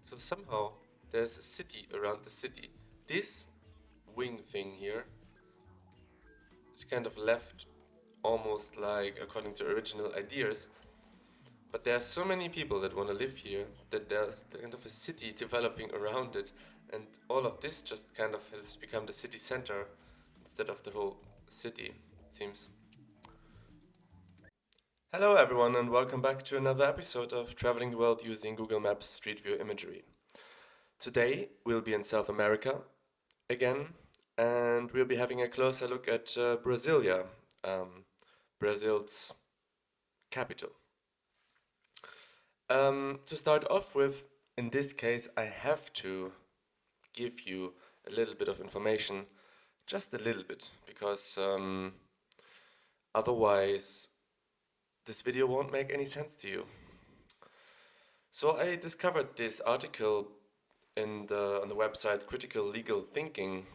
So somehow there's a city around the city. This wing thing here is kind of left almost like according to original ideas, but there are so many people that want to live here that there's kind of a city developing around it, and all of this just kind of has become the city center instead of the whole city, it seems. Hello everyone and welcome back to another episode of Traveling the World using Google Maps Street View imagery. Today we'll be in South America again, and we'll be having a closer look at Brasilia, Brazil's capital. To start off with, in this case, I have to give you a little bit of information, just a little bit, because otherwise this video won't make any sense to you. So I discovered this article on the website Critical Legal Thinking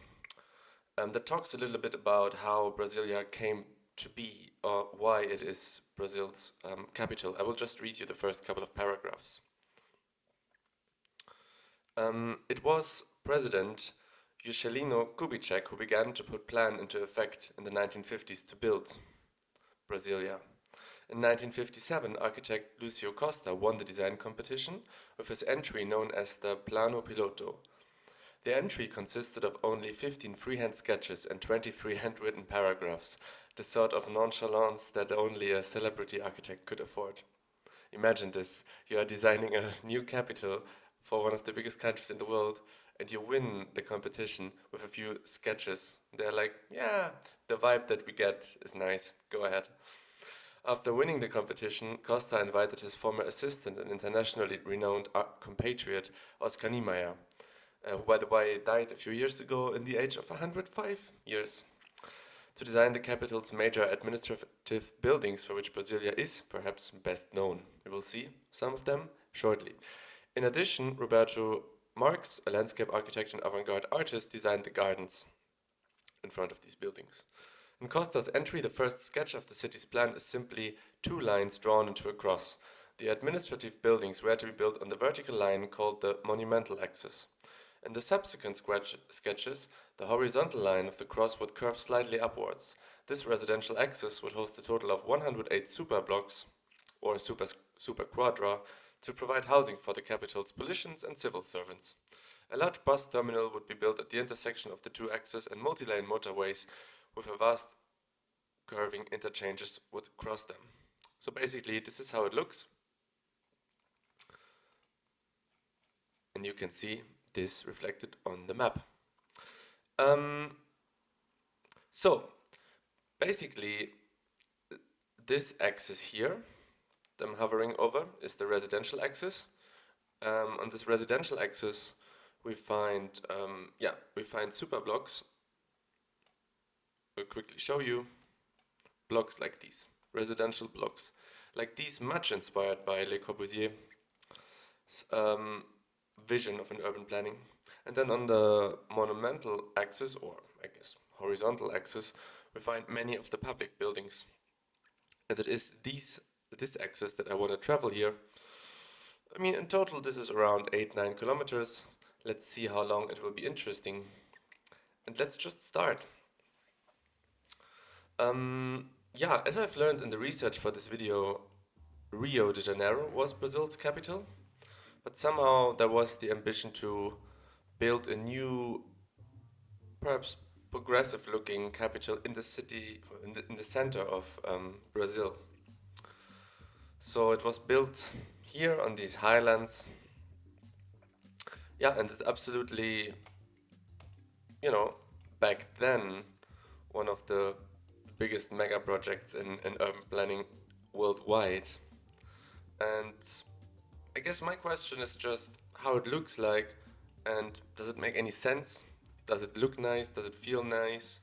that talks a little bit about how Brasilia came to be or why it is Brazil's capital. I will just read you the first couple of paragraphs. It was President Juscelino Kubitschek who began to put plan into effect in the 1950s to build Brasilia. In 1957, architect Lucio Costa won the design competition with his entry known as the Plano Piloto. The entry consisted of only 15 freehand sketches and 23 handwritten paragraphs, the sort of nonchalance that only a celebrity architect could afford. Imagine this, you are designing a new capital for one of the biggest countries in the world, and you win the competition with a few sketches. They're like, yeah, the vibe that we get is nice, go ahead. After winning the competition, Costa invited his former assistant and internationally renowned compatriot Oscar Niemeyer, who by the way died a few years ago in the age of 105 years, to design the capital's major administrative buildings, for which Brasilia is perhaps best known. We will see some of them shortly. In addition, Roberto Marx, a landscape architect and avant-garde artist, designed the gardens in front of these buildings. In Costa's entry, the first sketch of the city's plan is simply two lines drawn into a cross. The administrative buildings were to be built on the vertical line called the monumental axis. In the subsequent sketches, the horizontal line of the cross would curve slightly upwards. This residential axis would host a total of 108 super blocks, or super quadra, to provide housing for the capital's politicians and civil servants. A large bus terminal would be built at the intersection of the two axes, and multi-lane motorways with a vast curving interchanges would cross them. So basically this is how it looks. And you can see this reflected on the map. So basically this axis here that I'm hovering over is the residential axis. On this residential axis we find super blocks. I'll quickly show you blocks like these, residential blocks like these, much inspired by Le Corbusier's vision of an urban planning. And then on the monumental axis, or I guess horizontal axis, we find many of the public buildings. And it is this axis that I want to travel here. I mean, in total this is around 8-9 kilometers. Let's see how long it will be interesting. And let's just start. As I've learned in the research for this video, Rio de Janeiro was Brazil's capital, but somehow there was the ambition to build a new, perhaps progressive looking capital in the city, in the center of Brazil. So it was built here on these highlands. Yeah, and it's absolutely, back then, one of the biggest mega projects in urban planning worldwide. And I guess my question is just how it looks like, and does it make any sense? Does it look nice? Does it feel nice?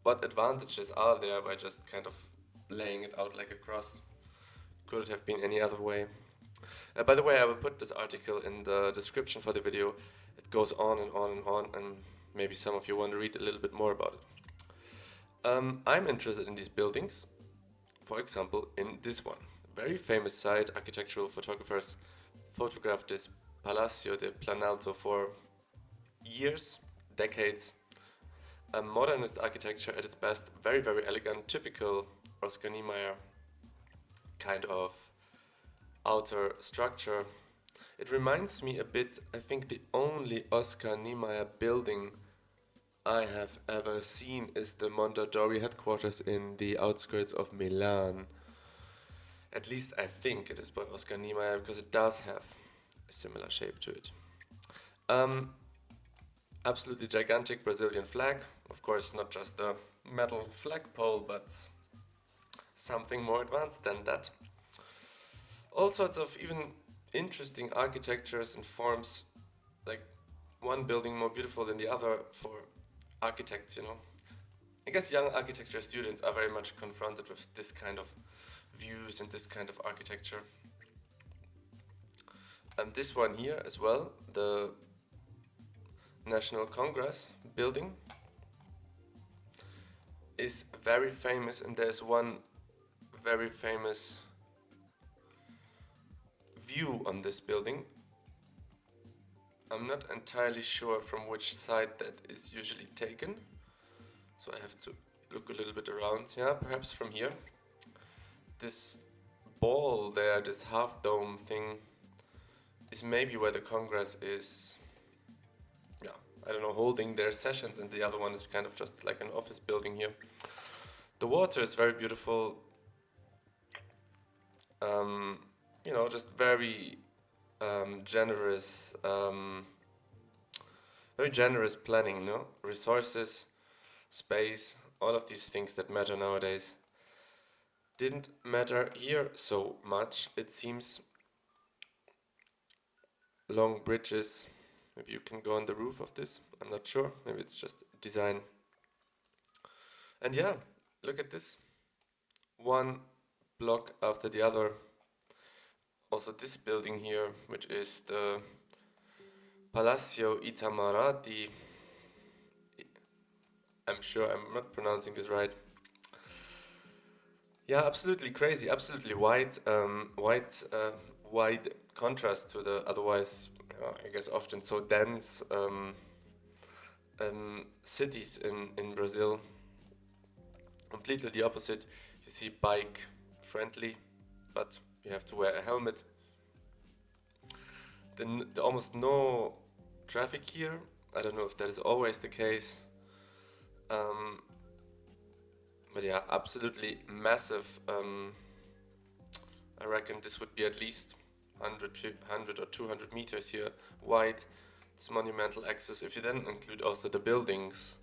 What advantages are there by just kind of laying it out like a cross? Could it have been any other way? By the way, I will put this article in the description for the video. It goes on and on and on, and maybe some of you want to read a little bit more about it. I'm interested in these buildings, for example, in this one. Very famous site, architectural photographers photographed this Palacio de Planalto for years, decades. A modernist architecture at its best, very, very elegant, typical Oscar Niemeyer kind of outer structure. It reminds me a bit, I think the only Oscar Niemeyer building I have ever seen is the Mondadori headquarters in the outskirts of Milan. At least I think it is by Oscar Niemeyer because it does have a similar shape to it. Um, Absolutely gigantic Brazilian flag. Of course, not just a metal flagpole, but something more advanced than that. All sorts of even interesting architectures and forms, like one building more beautiful than the other for architects, you know. I guess young architecture students are very much confronted with this kind of views and this kind of architecture. And this one here as well, the National Congress building, is very famous, and there's one very famous view on this building. I'm not entirely sure from which side that is usually taken, so I have to look a little bit around. Yeah, perhaps from here. This ball there, this half dome thing, is maybe where the Congress is, yeah, I don't know, holding their sessions, and the other one is kind of just like an office building here. The water is very beautiful. You know, just very generous, very generous planning, you know, resources, space, all of these things that matter nowadays. Didn't matter here so much, it seems. Long bridges, maybe you can go on the roof of this, I'm not sure, maybe it's just design. And yeah, look at this, one block after the other. Also this building here, which is the Palacio Itamarati. I'm sure I'm not pronouncing this right. Yeah, absolutely crazy, absolutely wide contrast to the otherwise, I guess, often so dense cities in Brazil. Completely the opposite. You see bike friendly, but you have to wear a helmet. Then almost no traffic here. I don't know if that is always the case. But yeah, absolutely massive. I reckon this would be at least 100 or 200 meters here wide. It's monumental access. If you then include also the buildings,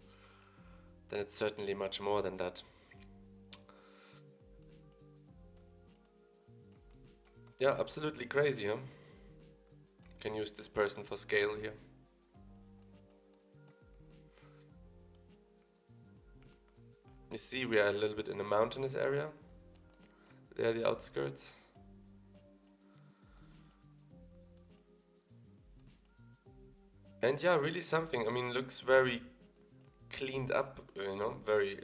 then it's certainly much more than that. Yeah, absolutely crazy, huh? Can use this person for scale here. You see, we are a little bit in a mountainous area. There are the outskirts. And yeah, really something. I mean, looks very cleaned up, you know, very,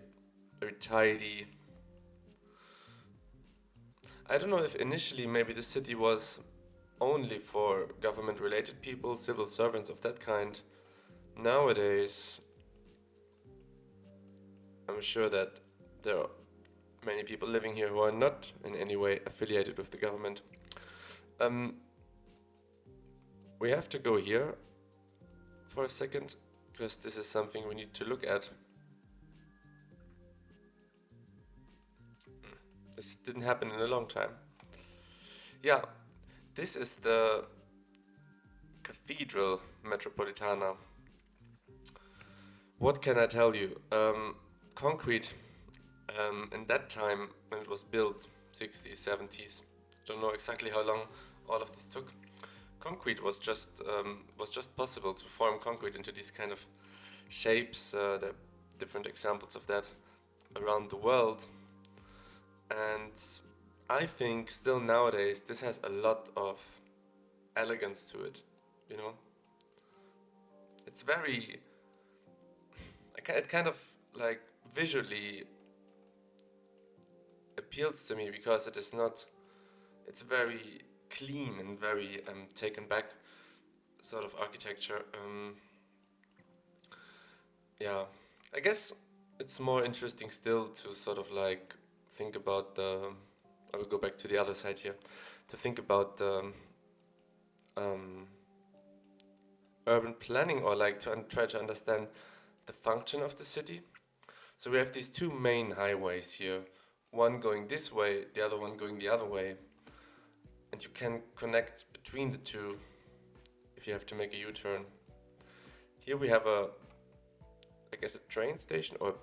very tidy. I don't know if initially maybe the city was only for government-related people, civil servants of that kind. Nowadays, I'm sure that there are many people living here who are not in any way affiliated with the government. We have to go here for a second, because this is something we need to look at. This didn't happen in a long time. Yeah, this is the Cathedral Metropolitana. What can I tell you? Concrete, in that time when it was built, 60s, 70s, don't know exactly how long all of this took. Concrete was just possible to form concrete into these kind of shapes. There are different examples of that around the world, and I think still nowadays this has a lot of elegance to it. You know, it's very. It kind of like visually appeals to me because it is not. It's very clean and very taken back sort of architecture. Yeah, I guess it's more interesting still to sort of like think about the. I will go back to the other side here to think about the um, urban planning or like to try to understand the function of the city. So we have these two main highways here, one going this way, the other one going the other way, and you can connect between the two if you have to make a U-turn. Here we have I guess a train station or a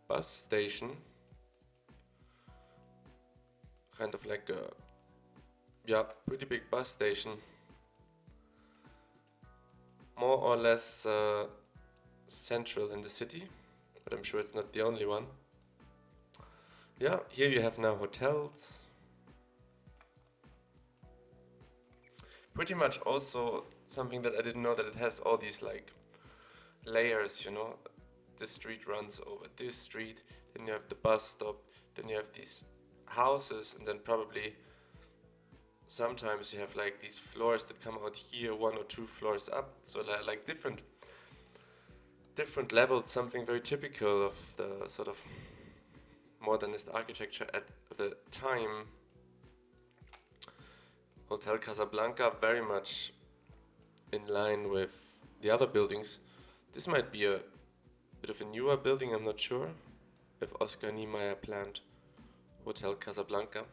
bus station, kind of like a, yeah, pretty big bus station, more or less central in the city, but I'm sure it's not the only one. Yeah, here you have now hotels. Pretty much also something that I didn't know, that it has all these like layers, you know. The street runs over this street, then you have the bus stop, then you have these houses, and then probably sometimes you have like these floors that come out here, one or two floors up. So like different levels, something very typical of the sort of modernist architecture at the time. Hotel Casablanca, very much in line with the other buildings. This might be a bit of a newer building, I'm not sure if Oscar Niemeyer planned Hotel Casablanca.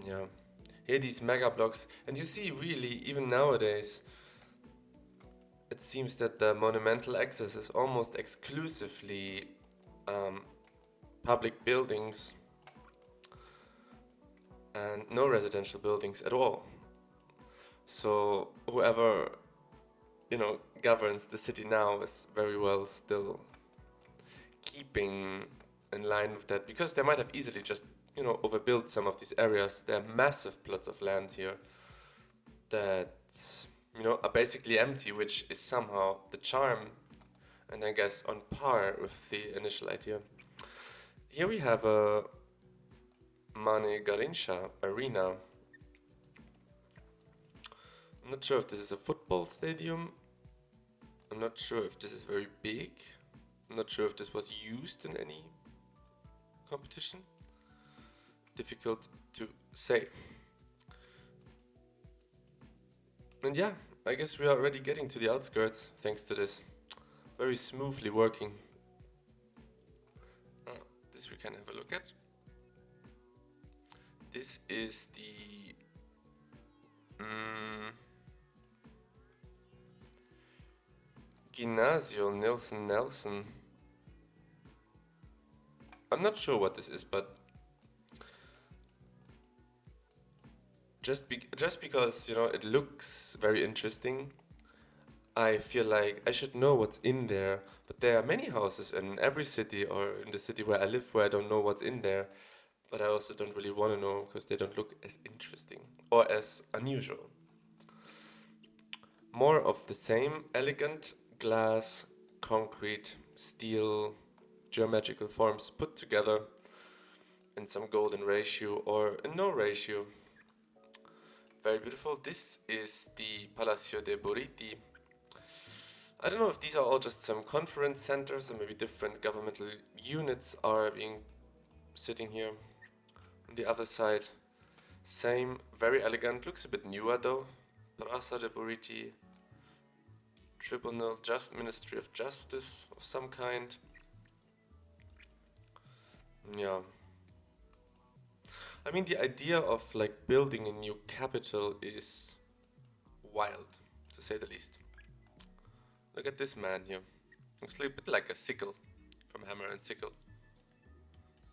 Yeah, here these mega blocks, and you see really even nowadays it seems that the monumental access is almost exclusively public buildings and no residential buildings at all. So whoever, you know, governs the city now is very well still keeping in line with that, because they might have easily just, you know, overbuilt some of these areas. There are massive plots of land here that, you know, are basically empty, which is somehow the charm and I guess on par with the initial idea. Here we have a Mane Garincha arena. I'm not sure if this is a football stadium. I'm not sure if this is very big. I'm not sure if this was used in any competition. Difficult to say. And yeah, I guess we are already getting to the outskirts thanks to this. Very smoothly working. This we can have a look at. This is the Gymnasio Nelson. I'm not sure what this is, but just because, you know, it looks very interesting, I feel like I should know what's in there. But there are many houses in every city, or in the city where I live, where I don't know what's in there. But I also don't really want to know because they don't look as interesting or as unusual. More of the same elegant glass, concrete, steel, geometrical forms put together in some golden ratio or in no ratio. Very beautiful. This is the Palacio de Buriti. I don't know if these are all just some conference centers or maybe different governmental units are being sitting here. On the other side, same, very elegant, looks a bit newer though. Plaza de Buriti, Tribunal, just Ministry of Justice of some kind. Yeah. I mean, the idea of like building a new capital is wild, to say the least. Look at this man here. Looks a bit like a sickle from Hammer and Sickle.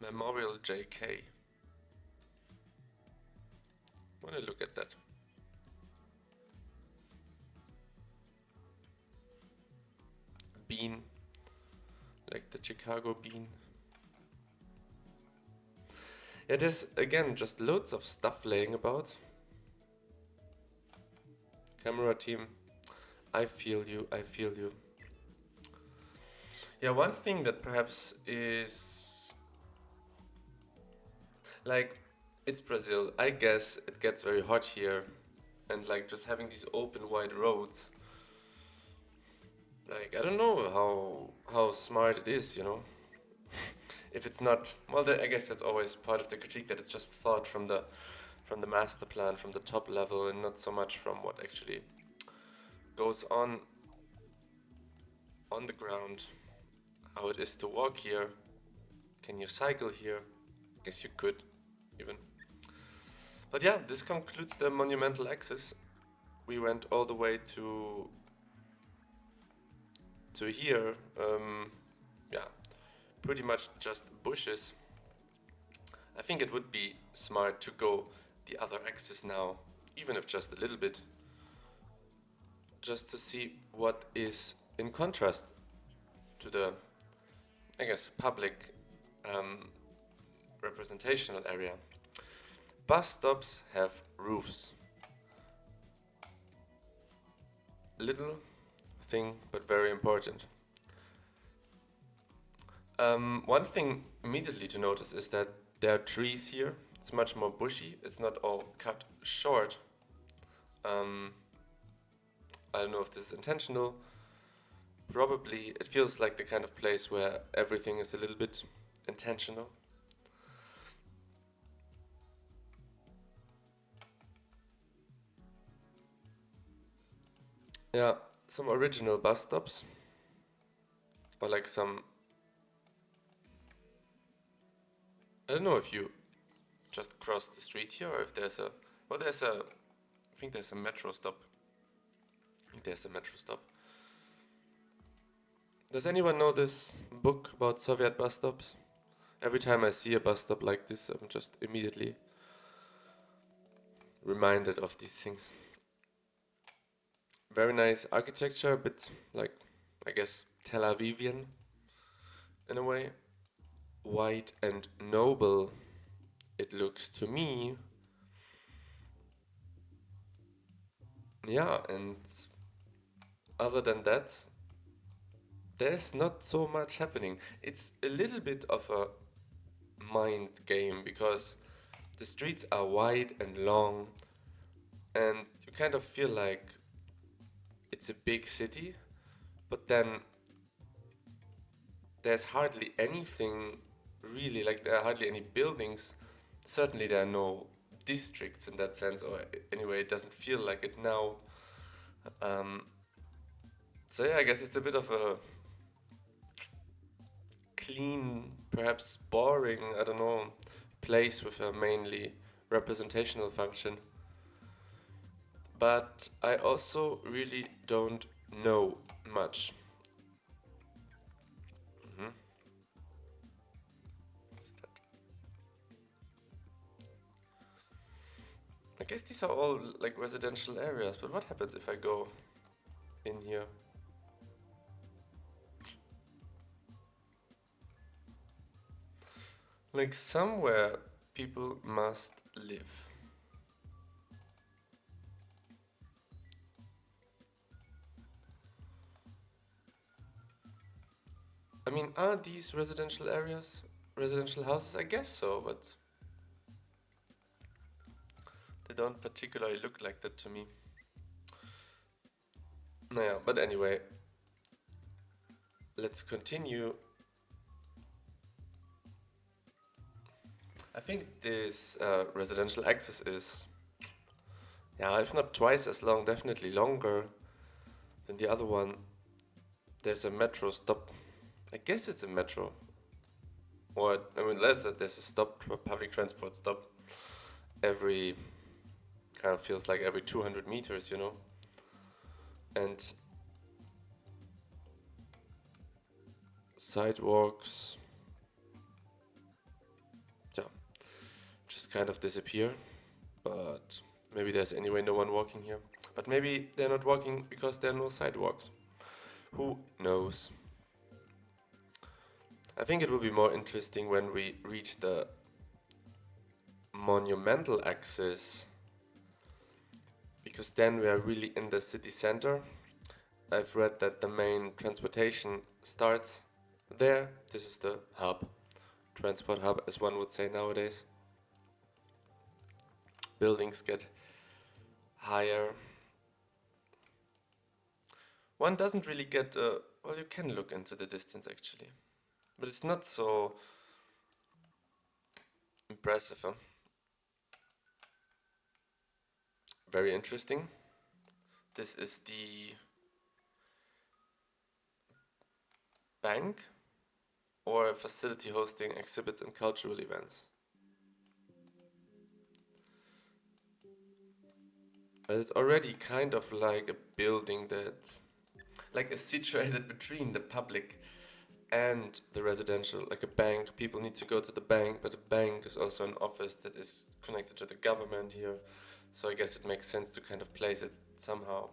Memorial JK. Wanna look at that. Bean. Like the Chicago bean. Yeah, there's again just loads of stuff laying about. Camera team, I feel you, I feel you. Yeah, one thing that perhaps is like it's Brazil. I guess it gets very hot here, and like just having these open wide roads, like I don't know how smart it is, you know. If it's not, well, I guess that's always part of the critique that it's just thought from the master plan, from the top level, and not so much from what actually goes on the ground. How it is to walk here. Can you cycle here? Guess you could, even. But yeah, this concludes the monumental axis. We went all the way to here. Yeah, pretty much just bushes. I think it would be smart to go the other axis now, even if just a little bit, just to see what is in contrast to the, I guess, public um, representational area. Bus stops have roofs. Little thing, but very important. One thing immediately to notice is that there are trees here. It's much more bushy. It's not all cut short. Um, I don't know if this is intentional. Probably it feels like the kind of place where everything is a little bit intentional. Yeah, some original bus stops, or like some. I don't know if you just cross the street here, or if there's a. Well, there's a. I think there's a metro stop. I think there's a metro stop. Does anyone know this book about Soviet bus stops? Every time I see a bus stop like this, I'm just immediately reminded of these things. Very nice architecture, a bit like, I guess, Tel Avivian in a way. White and noble, it looks to me. Yeah, and other than that, there's not so much happening. It's a little bit of a mind game because the streets are wide and long, and you kind of feel like it's a big city, but then there's hardly anything really, like, there are hardly any buildings. Certainly, there are no districts in that sense, or anyway, it doesn't feel like it now. Um, so, yeah, I guess it's a bit of a clean, perhaps boring, I don't know, place with a mainly representational function. But I also really don't know much. Mhm. I guess these are all like residential areas, but what happens if I go in here? Like somewhere people must live. I mean, are these residential areas? Residential houses? I guess so, but they don't particularly look like that to me. Naja, but anyway, let's continue. I think this residential axis is, yeah, if not twice as long, definitely longer than the other one. There's a metro stop. I guess it's a metro. Or, I mean, there's a stop, public transport stop every, kind of feels like every 200 meters, you know? And sidewalks, yeah, just kind of disappear. But maybe there's anyway no one walking here. But maybe they're not walking because there are no sidewalks. Who knows? I think it will be more interesting when we reach the monumental axis, because then we are really in the city center. I've read that the main transportation starts There, this is the hub, transport hub, as one would say nowadays. Buildings get higher. One doesn't really get, well, you can look into the distance actually, but it's not so impressive, huh? Very interesting. This is the bank or a facility hosting exhibits and cultural events. But it's already kind of like a building that, like, is situated between the public and the residential, like a bank. People need to go to the bank, but a bank is also an office that is connected to the government here. So I guess it makes sense to kind of place it somehow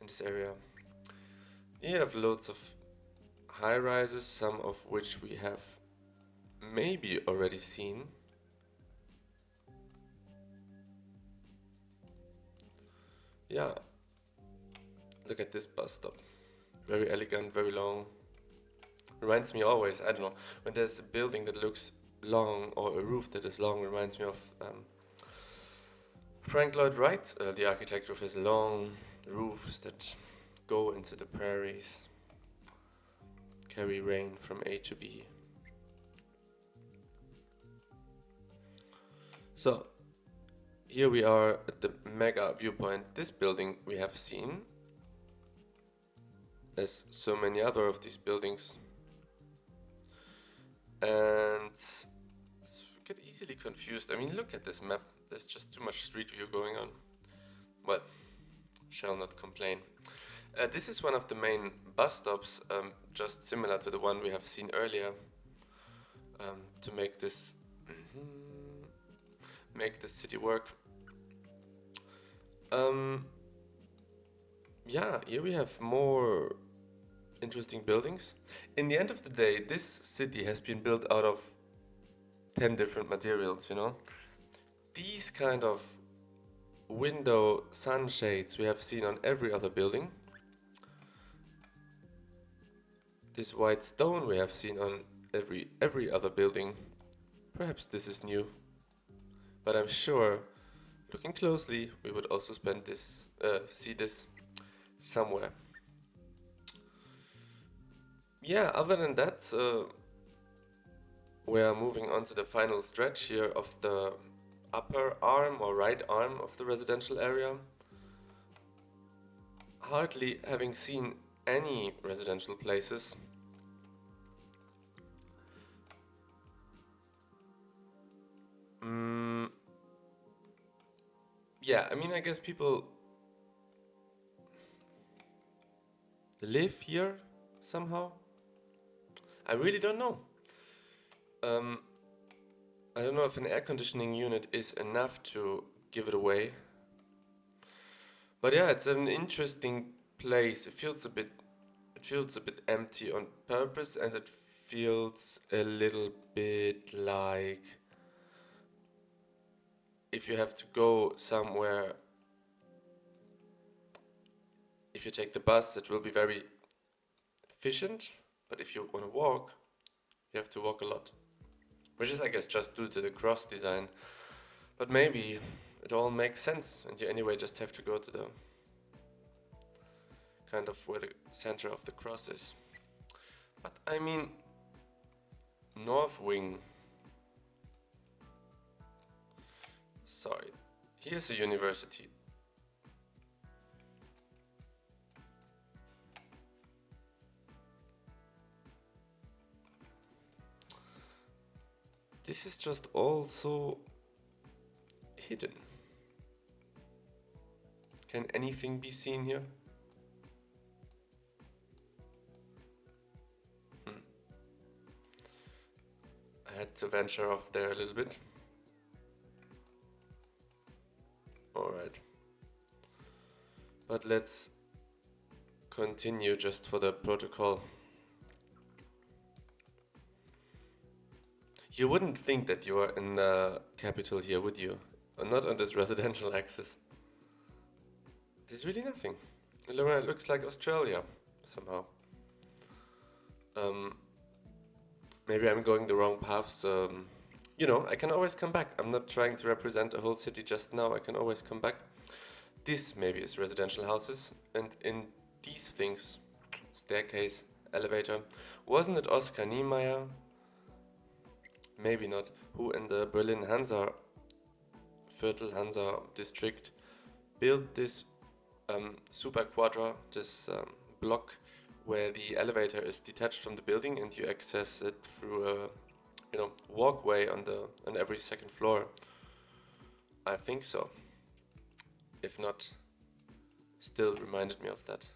in this area. You have loads of high rises, some of which we have maybe already seen. Yeah, look at this bus stop. Very elegant, very long. Reminds me always, I don't know, when there's a building that looks long or a roof that is long, reminds me of Frank Lloyd Wright, the architect with his long roofs that go into the prairies, carry rain from A to B. So, here we are at the mega viewpoint. This building we have seen, as so many other of these buildings, and get easily confused. I mean, look at this map. There's just too much street view going on. Well, shall not complain. This is one of the main bus stops, just similar to the one we have seen earlier, to make this city work. Yeah, here we have more interesting buildings. In the end of the day, this city has been built out of 10 different materials, you know? These kind of window sunshades we have seen on every other building. This white stone we have seen on every other building. Perhaps this is new. But I'm sure, looking closely, we would also see this somewhere. Yeah, other than that, we are moving on to the final stretch here of the upper arm or right arm of the residential area. Hardly having seen any residential places. Yeah, I mean, I guess people live here somehow. I really don't know. I don't know if an air conditioning unit is enough to give it away. But yeah, it's an interesting place. It feels a bit empty on purpose, and it feels a little bit like if you have to go somewhere, if you take the bus, it will be very efficient, but if you want to walk, you have to walk a lot. Which is, I guess, just due to the cross design. But maybe it all makes sense, and you anyway just have to go to the kind of where the center of the cross is. But I mean, North Wing. Sorry, here's a university. This is just all so hidden. Can anything be seen here? I had to venture off there a little bit. Alright. But let's continue just for the protocol. You wouldn't think that you are in the capital here, would you? Not on this residential axis. There's really nothing. It looks like Australia, somehow. maybe I'm going the wrong paths. You know, I can always come back. I'm not trying to represent a whole city just now. I can always come back. This maybe is residential houses, and in these things, staircase, elevator, wasn't it Oscar Niemeyer? Maybe not. Who in the Berlin Hansa Viertel, Hansa district, built this super quadra, this block where the elevator is detached from the building and you access it through a walkway on every second floor. I think so. If not, still reminded me of that.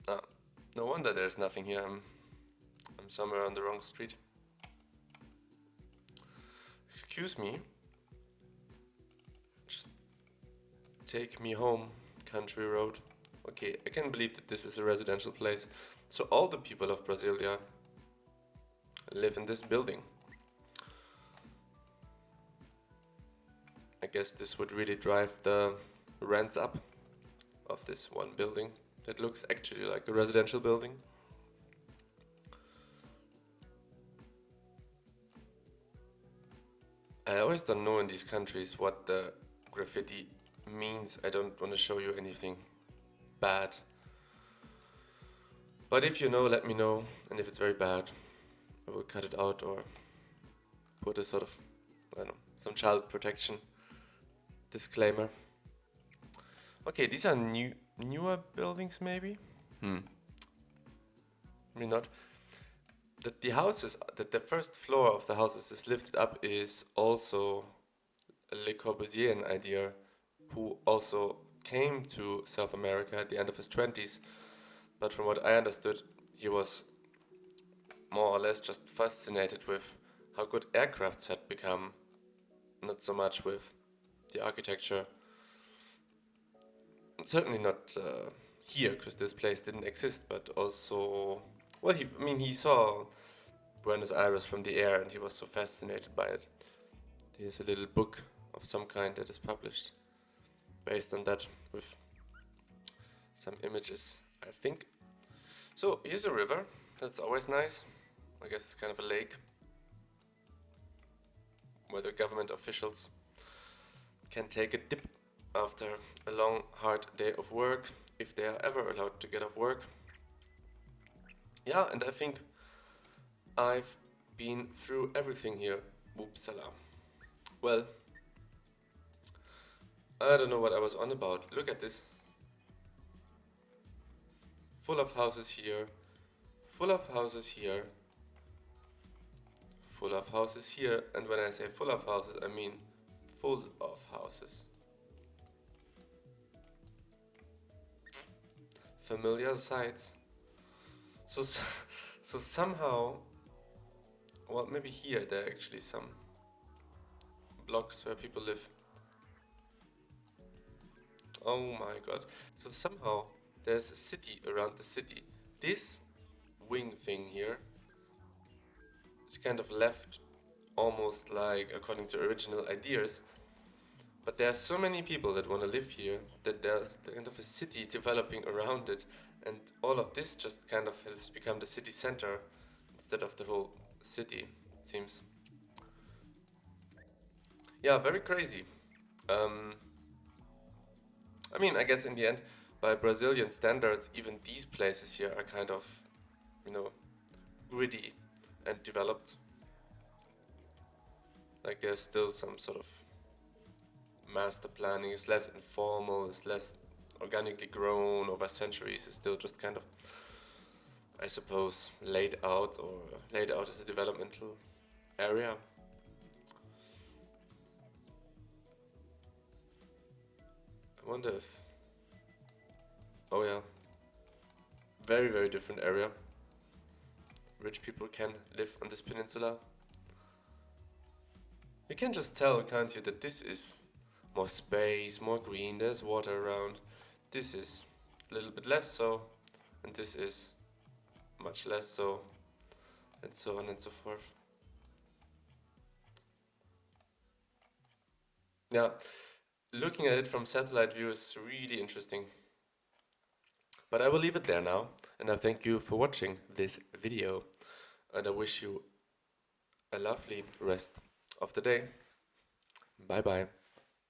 Ah, no wonder there's nothing here. I'm somewhere on the wrong street. Excuse me. Just take me home, country road. Okay, I can't believe that this is a residential place. So all the people of Brasilia live in this building. I guess this would really drive the rents up of this one building that looks actually like a residential building. I always don't know in these countries what the graffiti means. I don't want to show you anything bad. But if you know, let me know. And if it's very bad, I will cut it out or put a sort of, I don't know, some child protection disclaimer. Okay, these are newer buildings maybe? Maybe not. The houses, the first floor of the houses is lifted up is also a Le Corbusier idea, who also came to South America at the end of his 20s, but from what I understood, he was more or less just fascinated with how good aircrafts had become, not so much with the architecture. Certainly not here, because this place didn't exist, but also, well, he saw Buenos Aires from the air and he was so fascinated by it. There's a little book of some kind that is published based on that with some images, I think. So here's a river, that's always nice. I guess it's kind of a lake where the government officials can take a dip after a long, hard day of work, if they are ever allowed to get off work. Yeah, and I think I've been through everything here. Uppsala. Well, I don't know what I was on about. Look at this. Full of houses here. Full of houses here. Full of houses here. And when I say full of houses, I mean full of houses. Familiar sights. So somehow, well, maybe here there are actually some blocks where people live. Oh my god. So somehow there's a city around the city. This wing thing here is kind of left almost like according to original ideas. But there are so many people that want to live here that there's kind of a city developing around it. And all of this just kind of has become the city center instead of the whole city, it seems. Yeah, very crazy. Um, I guess in the end, by Brazilian standards, even these places here are kind of, you know, gritty and developed. Like there's still some sort of master planning. It's less informal. It's less organically grown over centuries. It's still just kind of, I suppose, laid out as a developmental area. I wonder if. Oh yeah, very very different area. Rich people can live on this peninsula. You can just tell, can't you, that this is more space, more green, there's water around. This is a little bit less so, and this is much less so, and so on and so forth. Yeah, looking at it from satellite view is really interesting. But I will leave it there now, and I thank you for watching this video. and I wish you a lovely rest of the day. Bye bye.